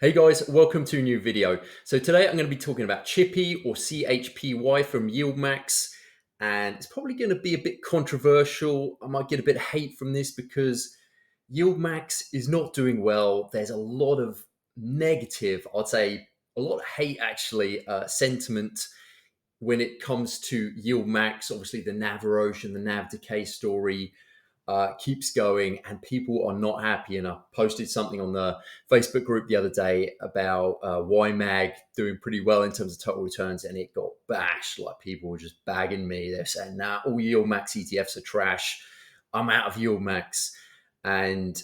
Hey guys, welcome to a new video. So today I'm going to be talking about CHPY or CHPY from YieldMax, and it's probably going to be a bit controversial. I might get a bit of hate from this because YieldMax is not doing well. There's a lot of negative, I'd say a lot of hate actually, sentiment when it comes to YieldMax. Obviously the NAV erosion, the NAV decay story keeps going, and people are not happy. And I posted something on the Facebook group the other day about YMAG doing pretty well in terms of total returns, and it got bashed. Like, people were just bagging me. They're saying, "Nah, all YieldMax ETFs are trash. I'm out of YieldMax." And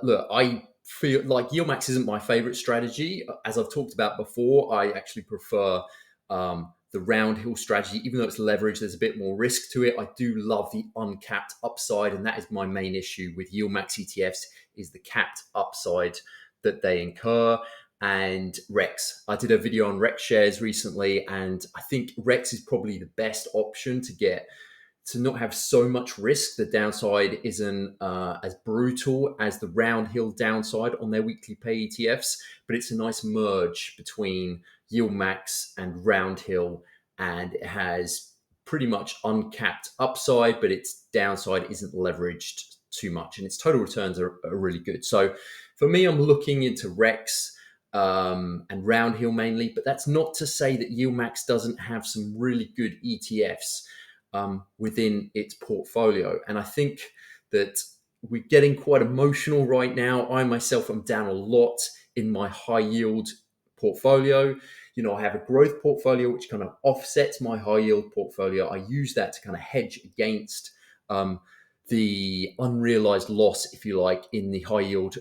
look, I feel like YieldMax isn't my favorite strategy. As I've talked about before, I actually prefer the Roundhill strategy. Even though it's leveraged, there's a bit more risk to it. I do love the uncapped upside, and that is my main issue with YieldMax ETFs, is the capped upside that they incur. And Rex, I did a video on Rex shares recently, and I think Rex is probably the best option to not have so much risk. The downside isn't as brutal as the Roundhill downside on their weekly pay ETFs, but it's a nice merge between YieldMax and Roundhill, and it has pretty much uncapped upside, but its downside isn't leveraged too much, and its total returns are really good. So for me, I'm looking into Rex and Roundhill mainly, but that's not to say that YieldMax doesn't have some really good ETFs within its portfolio. And I think that we're getting quite emotional right now. I myself am down a lot in my high yield portfolio. I have a growth portfolio which kind of offsets my high yield portfolio. I use that to kind of hedge against the unrealized loss, if you like, in the high yield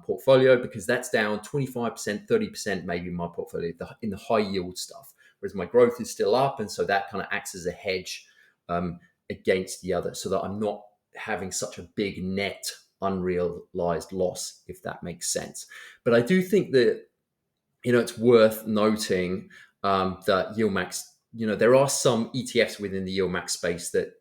portfolio, because that's down 25%, 30% maybe in my portfolio in the high yield stuff, whereas my growth is still up. And so that kind of acts as a hedge against the other, so that I'm not having such a big net unrealized loss, if that makes sense. But I do think that it's worth noting that YieldMax, there are some ETFs within the YieldMax space that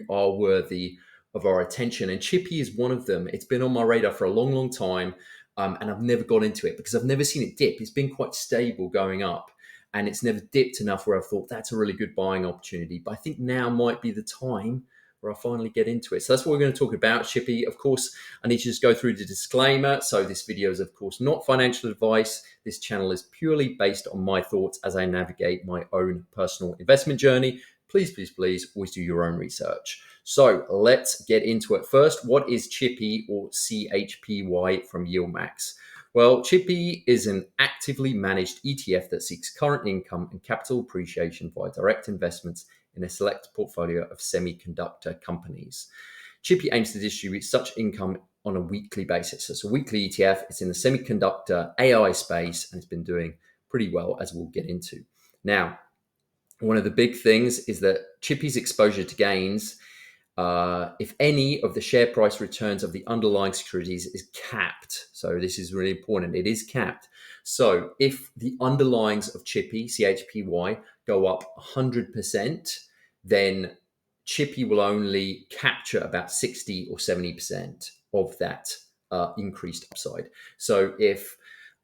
are worthy of our attention, and CHPY is one of them. It's been on my radar for a long, long time, and I've never got into it because I've never seen it dip. It's been quite stable going up, and it's never dipped enough where I've thought that's a really good buying opportunity. But I think now might be the time where I finally get into it. So that's what we're going to talk about, CHPY. Of course, I need to just go through the disclaimer. So this video is, of course, not financial advice. This channel is purely based on my thoughts as I navigate my own personal investment journey. Please, please, please always do your own research. So let's get into it. First, what is CHPY or CHPY from YieldMax? Well, CHPY is an actively managed ETF that seeks current income and capital appreciation via direct investments in a select portfolio of semiconductor companies. CHPY aims to distribute such income on a weekly basis. So it's a weekly ETF. It's in the semiconductor AI space, and it's been doing pretty well, as we'll get into. Now, one of the big things is that CHPY's exposure to gains, if any, of the share price returns of the underlying securities is capped. So this is really important. It is capped. So if the underlyings of CHPY, CHPY, go up 100%, then CHPY will only capture about 60 or 70% of that increased upside. So if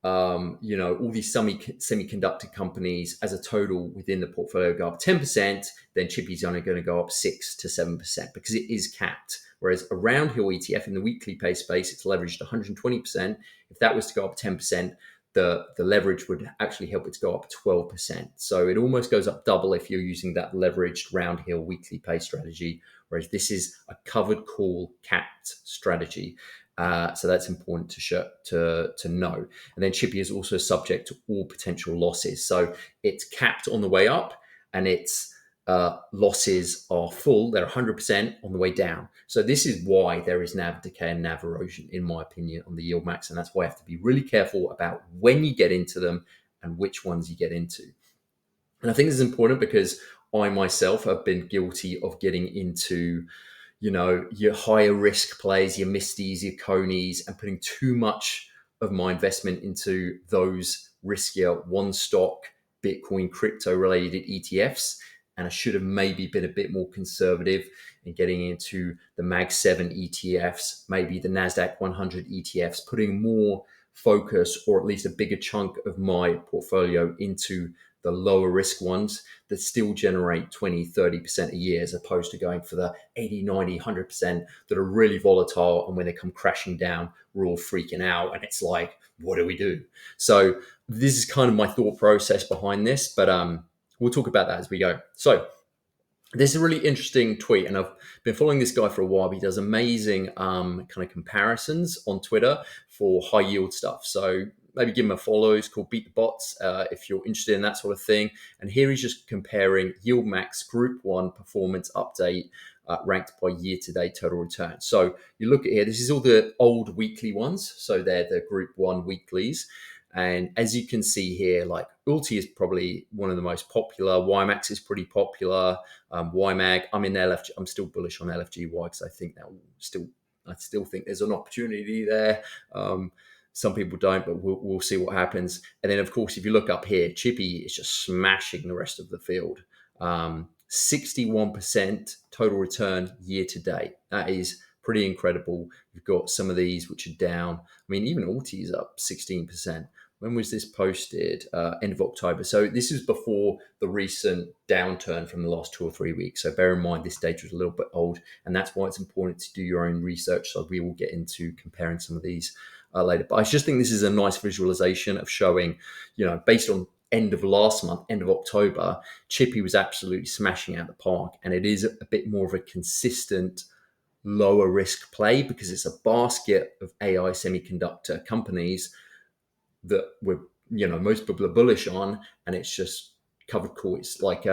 all these semiconductor companies as a total within the portfolio go up 10%, then CHPY is only going to go up 6 to 7% because it is capped. Whereas a Roundhill ETF in the weekly pay space, it's leveraged 120%. If that was to go up 10%, the leverage would actually help it to go up 12%. So it almost goes up double if you're using that leveraged Roundhill weekly pay strategy, whereas this is a covered call capped strategy. So that's important to know. And then CHPY is also subject to all potential losses. So it's capped on the way up, and its losses are full. They're 100% on the way down. So this is why there is NAV decay and NAV erosion, in my opinion, on the YieldMax. And that's why I have to be really careful about when you get into them and which ones you get into. And I think this is important because I myself have been guilty of getting into your higher risk plays, your Misties, your Conies, and putting too much of my investment into those riskier one stock Bitcoin crypto related ETFs. And I should have maybe been a bit more conservative in getting into the Mag 7 ETFs, maybe the NASDAQ 100 ETFs, putting more focus, or at least a bigger chunk of my portfolio, into the lower risk ones that still generate 20-30% a year, as opposed to going for the 80-90-100% that are really volatile, and when they come crashing down, we're all freaking out and it's like, what do we do? So this is kind of my thought process behind this, but we'll talk about that as we go. So this is a really interesting tweet, and I've been following this guy for a while. He does amazing kind of comparisons on Twitter for high yield stuff. So maybe give him a follow. It's called Beat the Bots if you're interested in that sort of thing. And here he's just comparing YieldMax Group 1 performance update ranked by year-to-date total return. So you look at here, this is all the old weekly ones. So they're the Group 1 weeklies. And as you can see here, like ULTY is probably one of the most popular. YMAX is pretty popular. YMAG, I'm in LFG. I'm still bullish on LFGY because I think that will I still think there's an opportunity there. Some people don't, but we'll see what happens. And then, of course, if you look up here, CHPY is just smashing the rest of the field. 61% total return year to date. That is pretty incredible. You've got some of these which are down. I mean, even ULTY is up 16%. When was this posted? End of October. So this is before the recent downturn from the last 2 or 3 weeks. So bear in mind, this data is a little bit old, and that's why it's important to do your own research. So we will get into comparing some of these later. But I just think this is a nice visualization of showing, based on end of last month, end of October, CHPY was absolutely smashing out the park. And it is a bit more of a consistent lower risk play because it's a basket of AI semiconductor companies that most people are bullish on, and it's just covered call. It's like,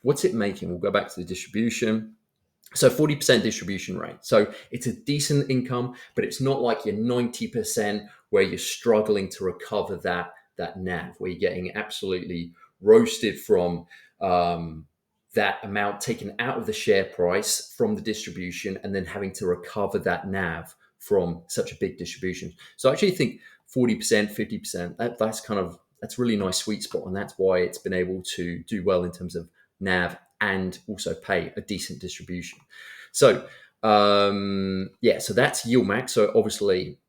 what's it making? We'll go back to the distribution. So 40% distribution rate. So it's a decent income, but it's not like your 90% where you're struggling to recover that NAV, where you're getting absolutely roasted from that amount taken out of the share price from the distribution, and then having to recover that NAV from such a big distribution. So I actually think 40%, 50%, that's really nice sweet spot. And that's why it's been able to do well in terms of NAV and also pay a decent distribution. So, so that's YieldMax. So obviously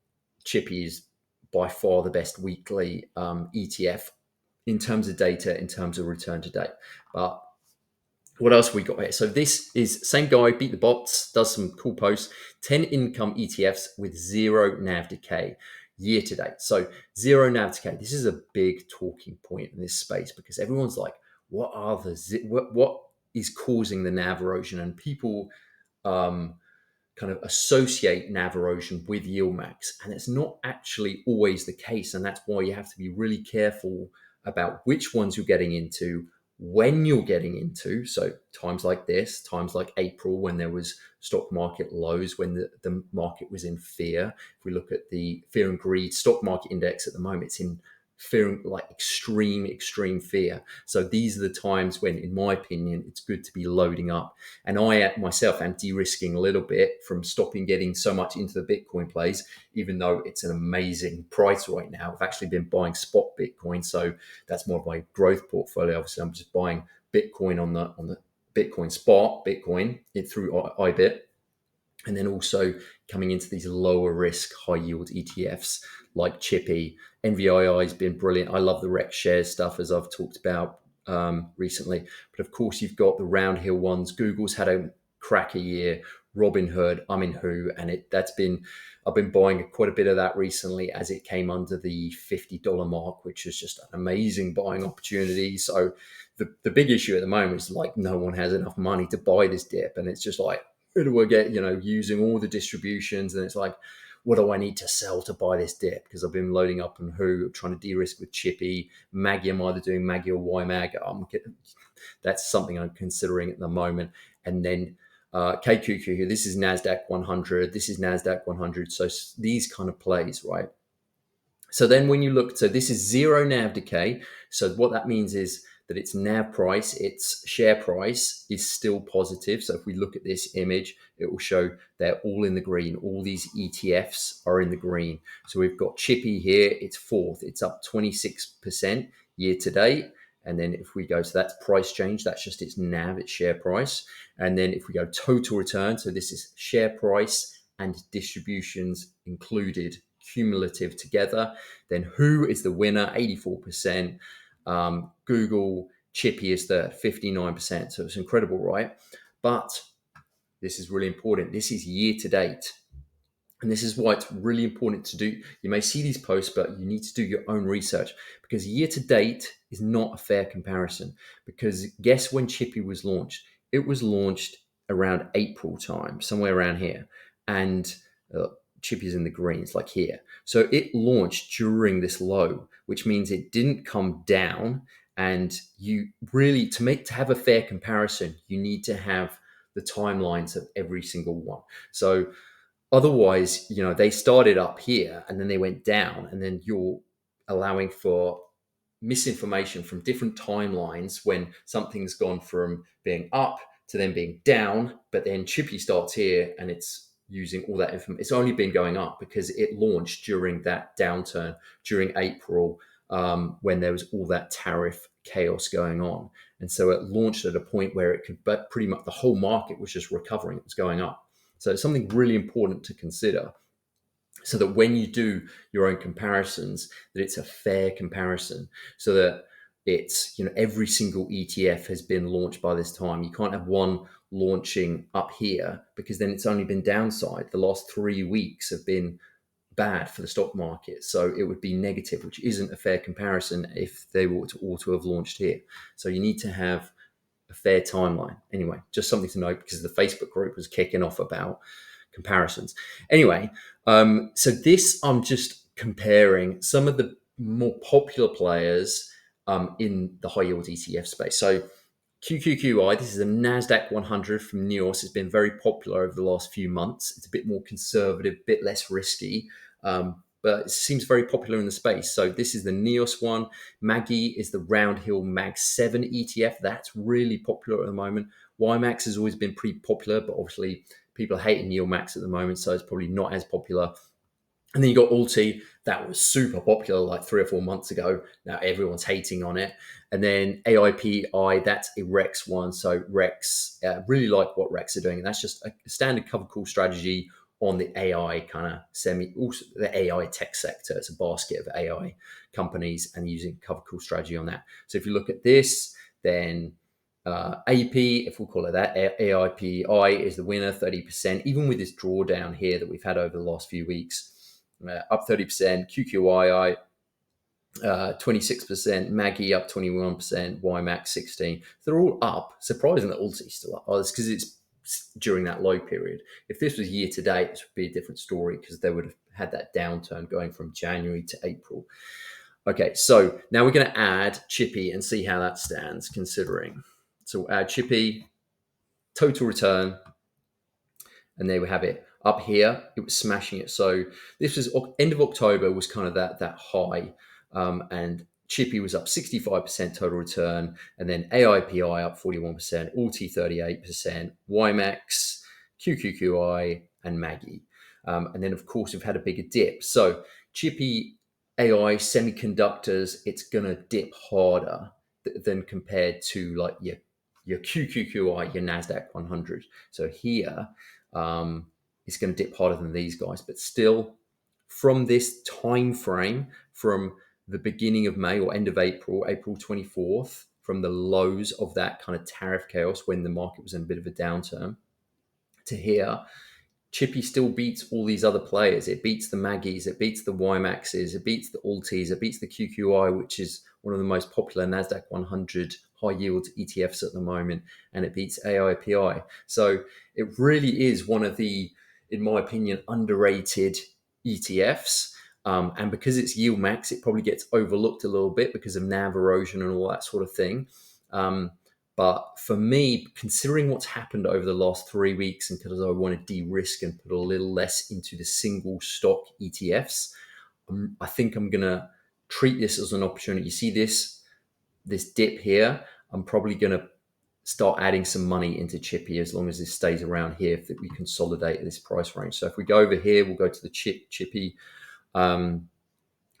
CHPY is by far the best weekly ETF in terms of data, in terms of return to date. But what else have we got here? So this is same guy, Beat the Bots, does some cool posts. 10 income ETFs with zero NAV decay year to date. So zero NAV decay. This is a big talking point in this space because everyone's like, what is causing the NAV erosion? And people kind of associate NAV erosion with YieldMax, and it's not actually always the case. And that's why you have to be really careful about which ones you're getting into, when you're getting into. So times like this, times like April, when there was stock market lows, when the market was in fear. If we look at the fear and greed stock market index at the moment, it's in fear, like extreme fear. So these are the times when, in my opinion, it's good to be loading up. And I myself am de-risking a little bit from stopping getting so much into the Bitcoin plays, even though it's an amazing price right now. I've actually been buying spot Bitcoin, so that's more of my growth portfolio. Obviously, I'm just buying Bitcoin on the Bitcoin spot, Bitcoin through IBIT. And then also coming into these lower risk, high yield ETFs like CHPY. NVII has been brilliant. I love the REX shares stuff, as I've talked about recently. But of course, you've got the ROUNDHILL ones. Google's had a cracker year. Robinhood, I'm in HOOW, and I've been buying quite a bit of that recently as it came under the $50 mark, which is just an amazing buying opportunity. So the big issue at the moment is like no one has enough money to buy this dip, and it's just like, who do I get, using all the distributions, and it's like, what do I need to sell to buy this dip? Because I've been loading up on HOOW, trying to de-risk with CHPY. MAG, I'm either doing MAG or YMAG. That's something I'm considering at the moment. And then KQQ here, this is NASDAQ 100. This is NASDAQ 100. So these kind of plays, right? So then when you look, so this is zero NAV decay. So what that means is that its NAV price, its share price is still positive. So if we look at this image, it will show they're all in the green. All these ETFs are in the green. So we've got CHPY here, it's fourth. It's up 26% year to date. And then if we go, so that's price change, that's just its NAV, its share price. And then if we go total return, so this is share price and distributions included cumulative together. Then WHOO is the winner, 84%. Google CHPY is the 59%. So it's incredible, right? But this is really important. This is year to date. And this is why it's really important to do. You may see these posts, but you need to do your own research, because year to date is not a fair comparison. Because guess when CHPY was launched? It was launched around April time, somewhere around here. And CHPY is in the greens, like here. So it launched during this low, which means it didn't come down. And you really, to have a fair comparison, you need to have the timelines of every single one. So otherwise, they started up here and then they went down, and then you're allowing for misinformation from different timelines when something's gone from being up to then being down. But then CHPY starts here and it's using all that information. It's only been going up because it launched during that downturn during April, when there was all that tariff chaos going on. And so it launched at a point where it could, but pretty much the whole market was just recovering. It was going up. So it's something really important to consider, so that when you do your own comparisons, that it's a fair comparison, so that it's, every single ETF has been launched by this time. You can't have one launching up here, because then it's only been downside. The last 3 weeks have been bad for the stock market. So it would be negative, which isn't a fair comparison if they were to have launched here. So you need to have a fair timeline. Anyway, just something to note, because the Facebook group was kicking off about comparisons. Anyway, so this, I'm just comparing some of the more popular players in the high yield ETF space. So QQQI, this is a NASDAQ 100 from NEOS. It's been very popular over the last few months. It's a bit more conservative, a bit less risky, but it seems very popular in the space. So this is the NEOS one. MAGI is the ROUNDHILL MAG 7 ETF. That's really popular at the moment. YMAX has always been pretty popular, but obviously people are hating YieldMax at the moment, so it's probably not as popular. And then you got ULTY, that was super popular like 3 or 4 months ago. Now everyone's hating on it. And then AIPI, that's a REX one. So REX, really like what REX are doing. And that's just a standard cover call strategy on the AI kind of also the AI tech sector. It's a basket of AI companies and using cover call strategy on that. So if you look at this, then AP, if we'll call it that, AIPI is the winner, 30%, even with this drawdown here that we've had over the last few weeks. Up 30%, QQII 26%, MAGI up 21%, YMAX 16%. They're all up. Surprising that ULTY's still up. Oh, it's because it's during that low period. If this was year to date, this would be a different story, because they would have had that downturn going from January to April. Okay, so now we're going to add CHPY and see how that stands, considering. So we'll add CHPY, total return, and there we have it. Up here, it was smashing it. So this was end of October, was kind of that high, and CHPY was up 65% total return, and then AIPI up 41%, ULTY 38%, YMAX, QQQI, and MAGI. And then, of course, we've had a bigger dip. So CHPY AI semiconductors, it's going to dip harder than compared to like your QQQI, your NASDAQ 100. So here, it's going to dip harder than these guys, but still from this time frame, from the beginning of May or end of April, April 24th, from the lows of that kind of tariff chaos when the market was in a bit of a downturn, to here, CHPY still beats all these other players. It beats the MAGIs, it beats the YMAXs, it beats the ULTYs, it beats the QQI, which is one of the most popular NASDAQ 100 high yield ETFs at the moment, and it beats AIPI. So it really is one of the, in my opinion, underrated ETFs. And because it's YieldMax, it probably gets overlooked a little bit because of NAV erosion and all that sort of thing. But for me, considering what's happened over the last 3 weeks, and because I want to de-risk and put a little less into the single stock ETFs, I think I'm going to treat this as an opportunity. You see this dip here, I'm probably going to start adding some money into CHPY as long as this stays around here, if we consolidate this price range. So if we go over here, we'll go to the CHPY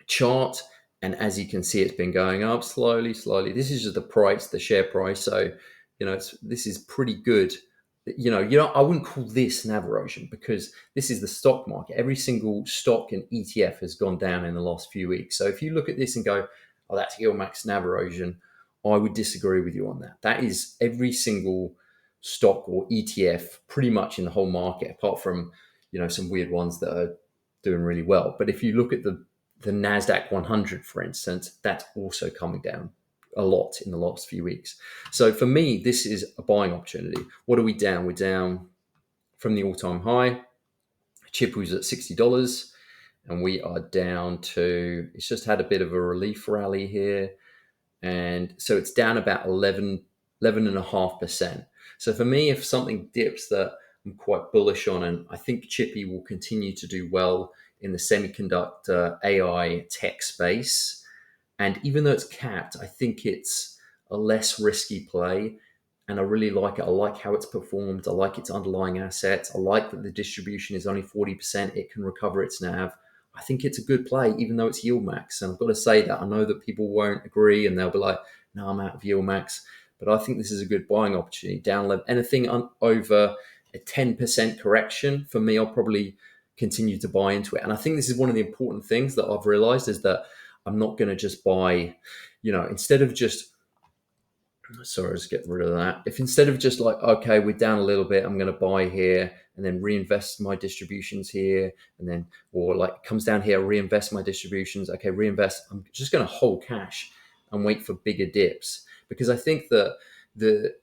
chart. And as you can see, it's been going up slowly. This is just the price, the share price. So, this is pretty good I wouldn't call this NAV erosion because this is the stock market. Every single stock and ETF has gone down in the last few weeks. So if you look at this and go, oh, that's YieldMax NAV erosion, I would disagree with you on that. That is every single stock or ETF pretty much in the whole market, apart from, some weird ones that are doing really well. But if you look at the NASDAQ 100, for instance, that's also coming down a lot in the last few weeks. So for me, this is a buying opportunity. What are we down? We're down from the all-time high. CHPY was at $60, and we are down to, it's just had a bit of a relief rally here. And so it's down about 11.5%. So for me, if something dips that I'm quite bullish on, and I think CHPY will continue to do well in the semiconductor AI tech space. And even though it's capped, I think it's a less risky play. And I really like it. I like how it's performed. I like its underlying assets. I like that the distribution is only 40%. It can recover its NAV. I think it's a good play, even though it's YieldMax. And I've got to say that. I know that people won't agree and they'll be like, no, I'm out of YieldMax. But I think this is a good buying opportunity. Down anything over a 10% correction, for me, I'll probably continue to buy into it. And I think this is one of the important things that I've realized is that I'm not going to just buy, instead of just, sorry, let's get rid of that. If instead of just like, okay, we're down a little bit, I'm going to buy here and then reinvest my distributions here, and then, or like it comes down here, reinvest my distributions. Okay, reinvest. I'm just going to hold cash and wait for bigger dips, because I think that the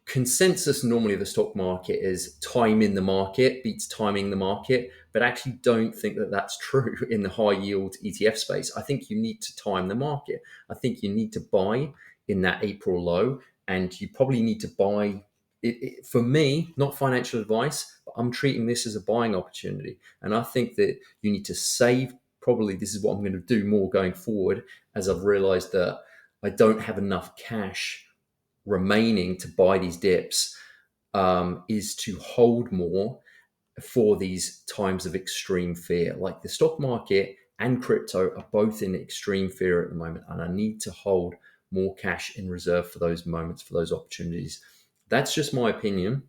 consensus normally of the stock market is timing the market beats timing the market, but I actually don't think that that's true in the high yield ETF space. I think you need to time the market. I think you need to buy in that April low, and you probably need to buy it. For me, not financial advice, but I'm treating this as a buying opportunity. And I think that you need to save. Probably this is what I'm going to do more going forward, as I've realized that I don't have enough cash remaining to buy these dips, is to hold more for these times of extreme fear. Like the stock market and crypto are both in extreme fear at the moment, and I need to hold more cash in reserve for those moments, for those opportunities. That's just my opinion.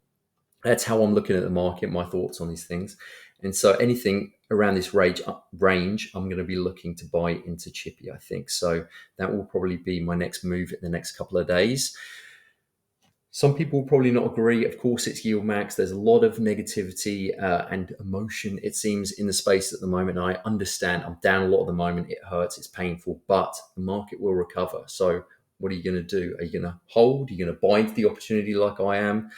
That's how I'm looking at the market, my thoughts on these things. And so anything around this range, I'm going to be looking to buy into CHPY, I think. So that will probably be my next move in the next couple of days. Some people will probably not agree. Of course, it's YieldMax. There's a lot of negativity and emotion, it seems, in the space at the moment. I understand. I'm down a lot at the moment. It hurts. It's painful, but the market will recover. So what are you going to do? Are you going to hold? Are you going to buy into the opportunity like I am?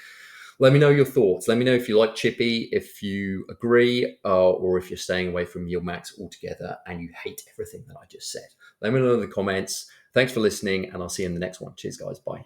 Let me know your thoughts. Let me know if you like CHPY, if you agree, or if you're staying away from YieldMax altogether and you hate everything that I just said. Let me know in the comments. Thanks for listening, and I'll see you in the next one. Cheers, guys. Bye.